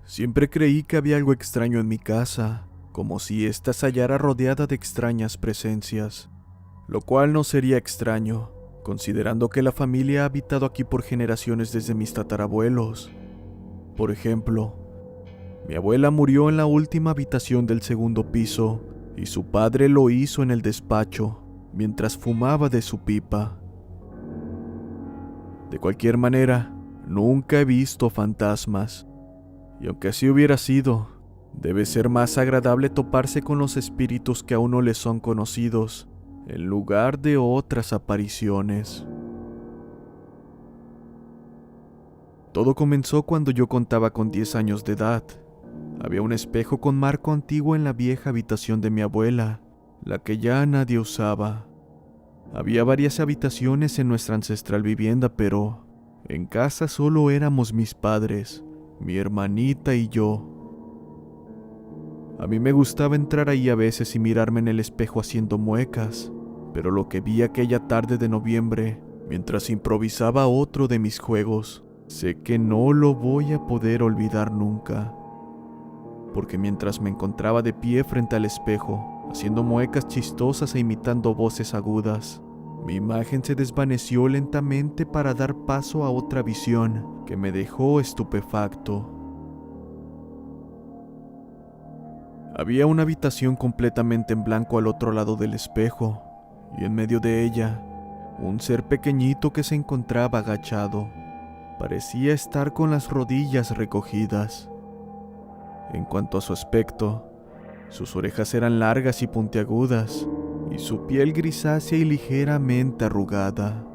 Siempre creí que había algo extraño en mi casa, como si ésta se hallara rodeada de extrañas presencias, lo cual no sería extraño, considerando que la familia ha habitado aquí por generaciones desde mis tatarabuelos. Por ejemplo, mi abuela murió en la última habitación del segundo piso y su padre lo hizo en el despacho, mientras fumaba de su pipa. De cualquier manera, nunca he visto fantasmas, y aunque así hubiera sido, debe ser más agradable toparse con los espíritus que aún no les son conocidos, en lugar de otras apariciones. Todo comenzó cuando yo contaba con 10 años de edad. Había un espejo con marco antiguo en la vieja habitación de mi abuela, la que ya nadie usaba. Había varias habitaciones en nuestra ancestral vivienda, pero en casa solo éramos mis padres, mi hermanita y yo. A mí me gustaba entrar ahí a veces y mirarme en el espejo haciendo muecas, pero lo que vi aquella tarde de noviembre, mientras improvisaba otro de mis juegos, sé que no lo voy a poder olvidar nunca. Porque mientras me encontraba de pie frente al espejo, haciendo muecas chistosas e imitando voces agudas, mi imagen se desvaneció lentamente para dar paso a otra visión que me dejó estupefacto. Había una habitación completamente en blanco al otro lado del espejo, y en medio de ella, un ser pequeñito que se encontraba agachado. Parecía estar con las rodillas recogidas. En cuanto a su aspecto, sus orejas eran largas y puntiagudas, y su piel grisácea y ligeramente arrugada.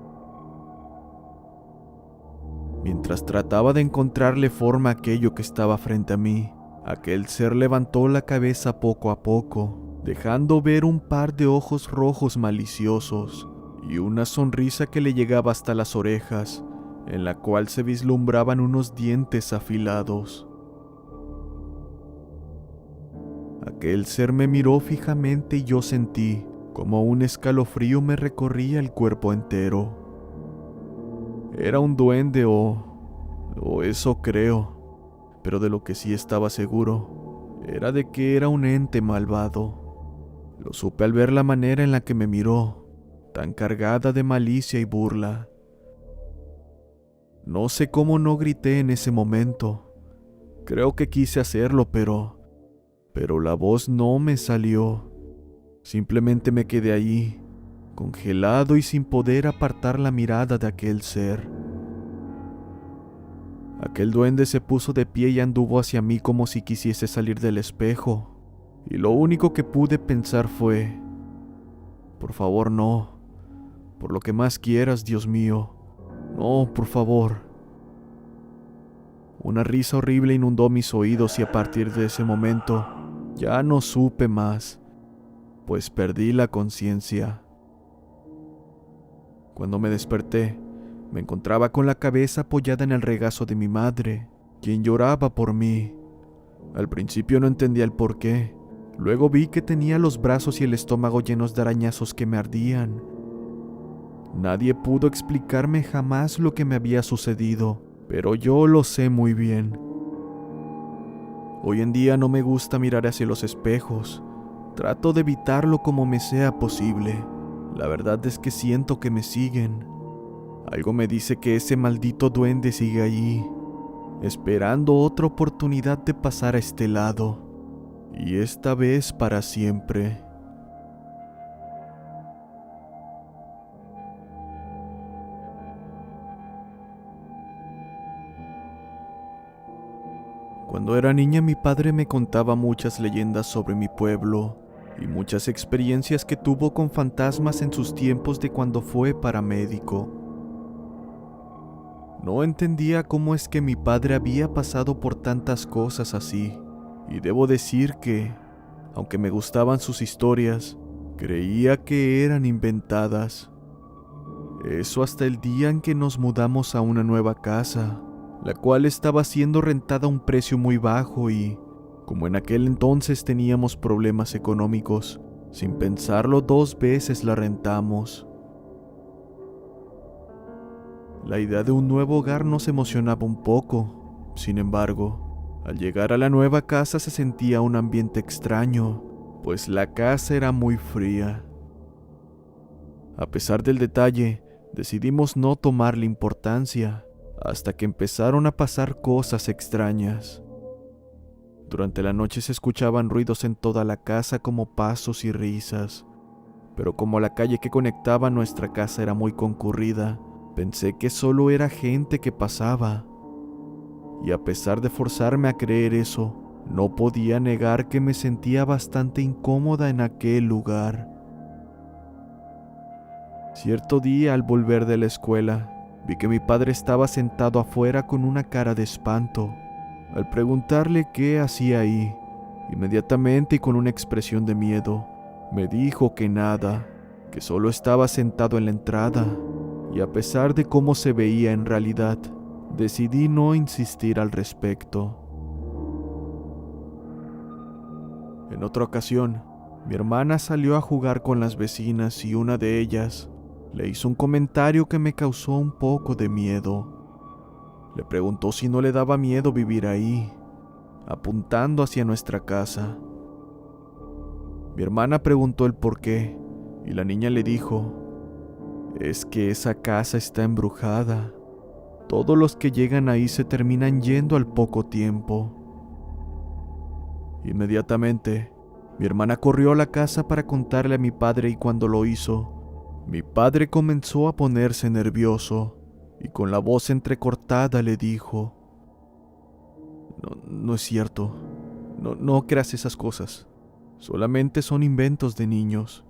Mientras trataba de encontrarle forma a aquello que estaba frente a mí, aquel ser levantó la cabeza poco a poco, dejando ver un par de ojos rojos maliciosos y una sonrisa que le llegaba hasta las orejas, en la cual se vislumbraban unos dientes afilados. Aquel ser me miró fijamente y yo sentí como un escalofrío me recorría el cuerpo entero. Era un duende o eso creo, pero de lo que sí estaba seguro era de que era un ente malvado. Lo supe al ver la manera en la que me miró, tan cargada de malicia y burla. No sé cómo no grité en ese momento. Creo que quise hacerlo, pero la voz no me salió. Simplemente me quedé allí, congelado y sin poder apartar la mirada de aquel ser. Aquel duende se puso de pie y anduvo hacia mí como si quisiese salir del espejo, y lo único que pude pensar fue: por favor no, por lo que más quieras, Dios mío, no, por favor. Una risa horrible inundó mis oídos y a partir de ese momento ya no supe más, pues perdí la conciencia. Cuando me desperté, me encontraba con la cabeza apoyada en el regazo de mi madre, quien lloraba por mí. Al principio no entendía el por qué. Luego vi que tenía los brazos y el estómago llenos de arañazos que me ardían. Nadie pudo explicarme jamás lo que me había sucedido, pero yo lo sé muy bien. Hoy en día no me gusta mirar hacia los espejos. Trato de evitarlo como me sea posible. La verdad es que siento que me siguen. Algo me dice que ese maldito duende sigue allí, esperando otra oportunidad de pasar a este lado, y esta vez para siempre. Cuando era niña, mi padre me contaba muchas leyendas sobre mi pueblo y muchas experiencias que tuvo con fantasmas en sus tiempos de cuando fue paramédico. No entendía cómo es que mi padre había pasado por tantas cosas así, y debo decir que, aunque me gustaban sus historias, creía que eran inventadas. Eso hasta el día en que nos mudamos a una nueva casa, la cual estaba siendo rentada a un precio muy bajo y, como en aquel entonces teníamos problemas económicos, sin pensarlo 2 veces la rentamos. La idea de un nuevo hogar nos emocionaba un poco. Sin embargo, Al llegar a la nueva casa se sentía un ambiente extraño, pues la casa era muy fría. A pesar del detalle, decidimos no tomarle importancia, hasta que empezaron a pasar cosas extrañas. Durante la noche se escuchaban ruidos en toda la casa como pasos y risas, pero como la calle que conectaba a nuestra casa era muy concurrida, pensé que solo era gente que pasaba. Y a pesar de forzarme a creer eso, no podía negar que me sentía bastante incómoda en aquel lugar. Cierto día, al volver de la escuela, vi que mi padre estaba sentado afuera con una cara de espanto. Al preguntarle qué hacía ahí, inmediatamente y con una expresión de miedo, me dijo que nada, que solo estaba sentado en la entrada, y a pesar de cómo se veía en realidad, decidí no insistir al respecto. En otra ocasión, mi hermana salió a jugar con las vecinas y una de ellas le hizo un comentario que me causó un poco de miedo. Le preguntó si no le daba miedo vivir ahí, apuntando hacia nuestra casa. Mi hermana preguntó el por qué, y la niña le dijo: «Es que esa casa está embrujada. Todos los que llegan ahí se terminan yendo al poco tiempo». Inmediatamente, mi hermana corrió a la casa para contarle a mi padre y cuando lo hizo, mi padre comenzó a ponerse nervioso y con la voz entrecortada le dijo: No es cierto. No creas esas cosas. Solamente son inventos de niños».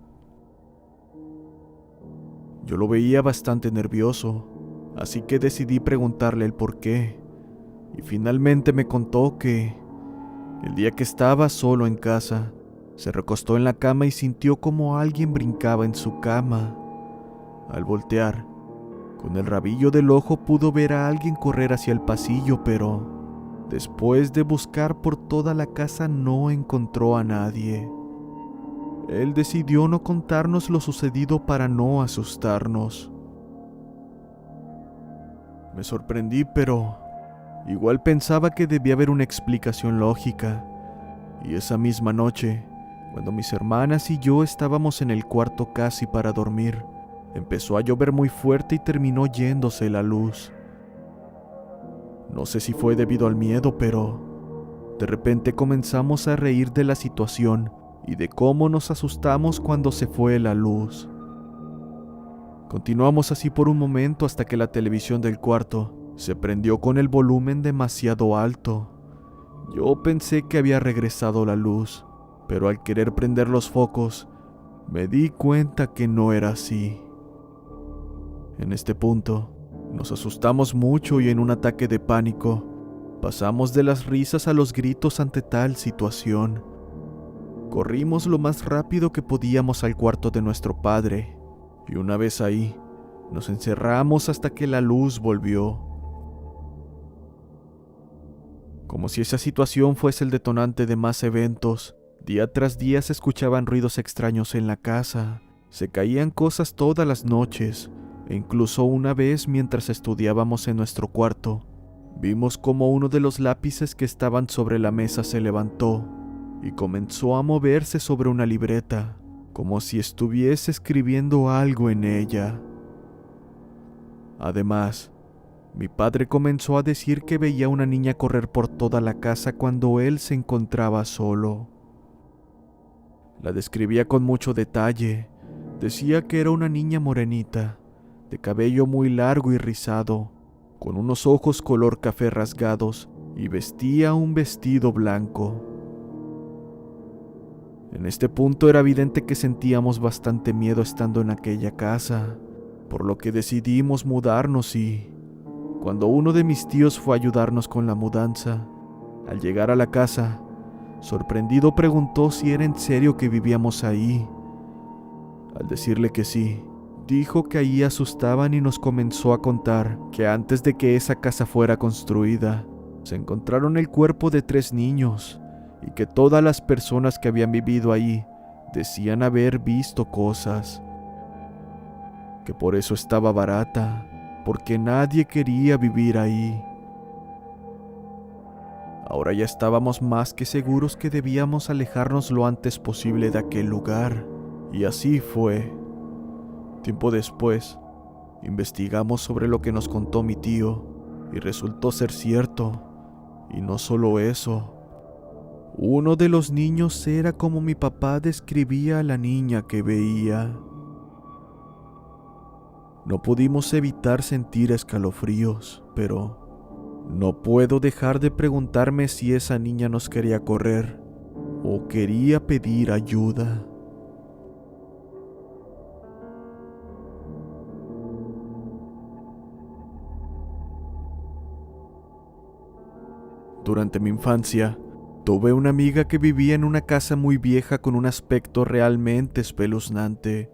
Yo lo veía bastante nervioso, así que decidí preguntarle el por qué, y finalmente me contó que el día que estaba solo en casa, se recostó en la cama y sintió como alguien brincaba en su cama. Al voltear, con el rabillo del ojo pudo ver a alguien correr hacia el pasillo, pero después de buscar por toda la casa no encontró a nadie. Él decidió no contarnos lo sucedido para no asustarnos. Me sorprendí, pero igual pensaba que debía haber una explicación lógica. Y esa misma noche, cuando mis hermanas y yo estábamos en el cuarto casi para dormir, empezó a llover muy fuerte y terminó yéndose la luz. No sé si fue debido al miedo, pero de repente comenzamos a reír de la situación y de cómo nos asustamos cuando se fue la luz. Continuamos así por un momento hasta que la televisión del cuarto se prendió con el volumen demasiado alto. Yo pensé que había regresado la luz, pero al querer prender los focos, me di cuenta que no era así. En este punto, nos asustamos mucho y en un ataque de pánico, pasamos de las risas a los gritos ante tal situación. Corrimos lo más rápido que podíamos al cuarto de nuestro padre, y una vez ahí, nos encerramos hasta que la luz volvió. Como si esa situación fuese el detonante de más eventos, día tras día se escuchaban ruidos extraños en la casa, se caían cosas todas las noches, e incluso una vez mientras estudiábamos en nuestro cuarto, vimos como uno de los lápices que estaban sobre la mesa se levantó y comenzó a moverse sobre una libreta, como si estuviese escribiendo algo en ella. Además, mi padre comenzó a decir que veía a una niña correr por toda la casa cuando él se encontraba solo. La describía con mucho detalle. Decía que era una niña morenita, de cabello muy largo y rizado, con unos ojos color café rasgados y vestía un vestido blanco. En este punto era evidente que sentíamos bastante miedo estando en aquella casa, por lo que decidimos mudarnos y, cuando uno de mis tíos fue a ayudarnos con la mudanza, al llegar a la casa, sorprendido preguntó si era en serio que vivíamos ahí. Al decirle que sí, dijo que ahí asustaban y nos comenzó a contar que antes de que esa casa fuera construida, se encontraron el cuerpo de 3 niños y que todas las personas que habían vivido ahí decían haber visto cosas. Que por eso estaba barata, porque nadie quería vivir ahí. Ahora ya estábamos más que seguros que debíamos alejarnos lo antes posible de aquel lugar, y así fue. Tiempo después, investigamos sobre lo que nos contó mi tío, y resultó ser cierto. Y no solo eso, uno de los niños era como mi papá describía a la niña que veía. No pudimos evitar sentir escalofríos, pero no puedo dejar de preguntarme si esa niña nos quería correr o quería pedir ayuda. Durante mi infancia, tuve una amiga que vivía en una casa muy vieja con un aspecto realmente espeluznante,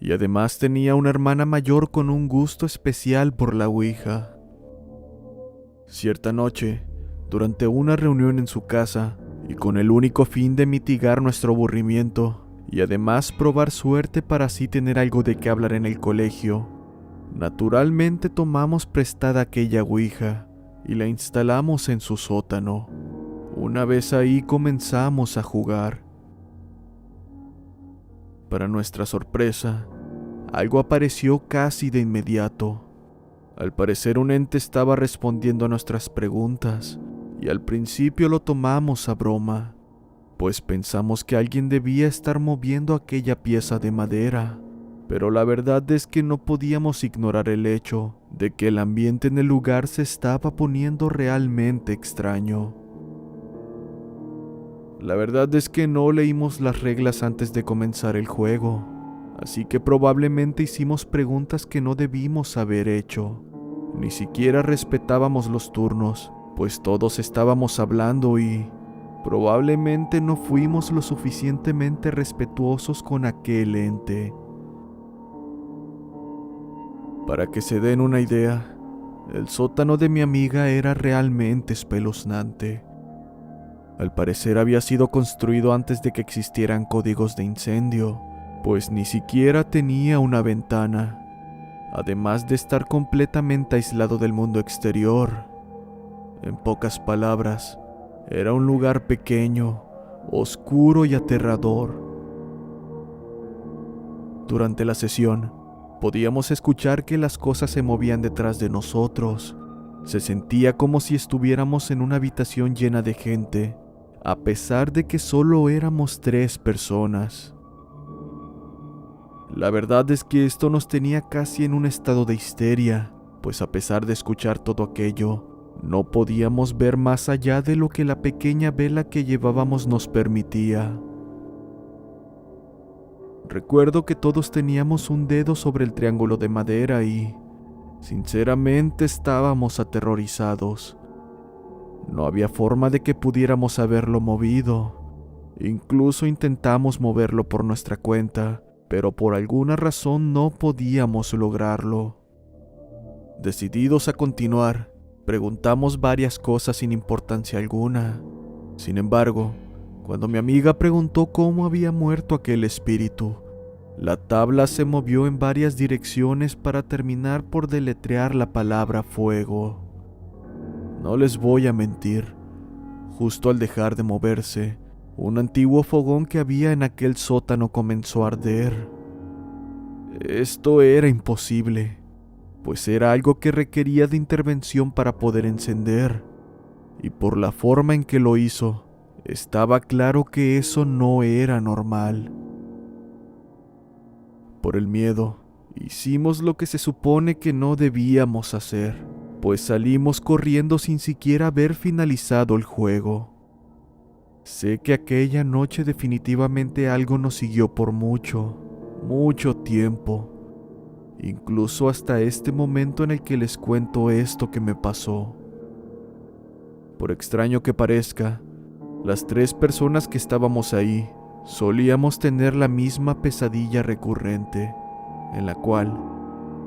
y además tenía una hermana mayor con un gusto especial por la ouija. Cierta noche, durante una reunión en su casa, y con el único fin de mitigar nuestro aburrimiento, y además probar suerte para así tener algo de qué hablar en el colegio, naturalmente tomamos prestada aquella ouija y la instalamos en su sótano. Una vez ahí comenzamos a jugar. Para nuestra sorpresa, algo apareció casi de inmediato. Al parecer un ente estaba respondiendo a nuestras preguntas, y al principio lo tomamos a broma, pues pensamos que alguien debía estar moviendo aquella pieza de madera, pero la verdad es que no podíamos ignorar el hecho de que el ambiente en el lugar se estaba poniendo realmente extraño. La verdad es que no leímos las reglas antes de comenzar el juego, así que probablemente hicimos preguntas que no debimos haber hecho. Ni siquiera respetábamos los turnos, pues todos estábamos hablando y probablemente no fuimos lo suficientemente respetuosos con aquel ente. Para que se den una idea, el sótano de mi amiga era realmente espeluznante. Al parecer había sido construido antes de que existieran códigos de incendio, pues ni siquiera tenía una ventana, además de estar completamente aislado del mundo exterior. En pocas palabras, era un lugar pequeño, oscuro y aterrador. Durante la sesión, podíamos escuchar que las cosas se movían detrás de nosotros. Se sentía como si estuviéramos en una habitación llena de gente, a pesar de que solo éramos 3 personas. La verdad es que esto nos tenía casi en un estado de histeria, pues a pesar de escuchar todo aquello, no podíamos ver más allá de lo que la pequeña vela que llevábamos nos permitía. Recuerdo que todos teníamos un dedo sobre el triángulo de madera y, sinceramente, estábamos aterrorizados. No había forma de que pudiéramos haberlo movido. Incluso intentamos moverlo por nuestra cuenta, pero por alguna razón no podíamos lograrlo. Decididos a continuar, preguntamos varias cosas sin importancia alguna. Sin embargo, cuando mi amiga preguntó cómo había muerto aquel espíritu, la tabla se movió en varias direcciones para terminar por deletrear la palabra fuego. No les voy a mentir, justo al dejar de moverse, un antiguo fogón que había en aquel sótano comenzó a arder. Esto era imposible, pues era algo que requería de intervención para poder encender, y por la forma en que lo hizo, estaba claro que eso no era normal. Por el miedo, hicimos lo que se supone que no debíamos hacer, pues salimos corriendo sin siquiera haber finalizado el juego. Sé que aquella noche definitivamente algo nos siguió por mucho tiempo, incluso hasta este momento en el que les cuento esto que me pasó. Por extraño que parezca, las 3 personas que estábamos ahí solíamos tener la misma pesadilla recurrente, en la cual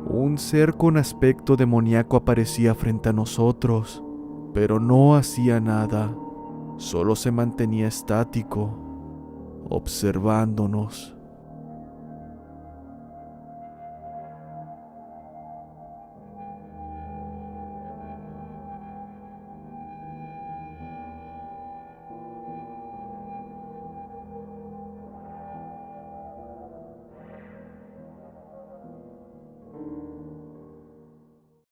un ser con aspecto demoníaco aparecía frente a nosotros, pero no hacía nada, solo se mantenía estático, observándonos.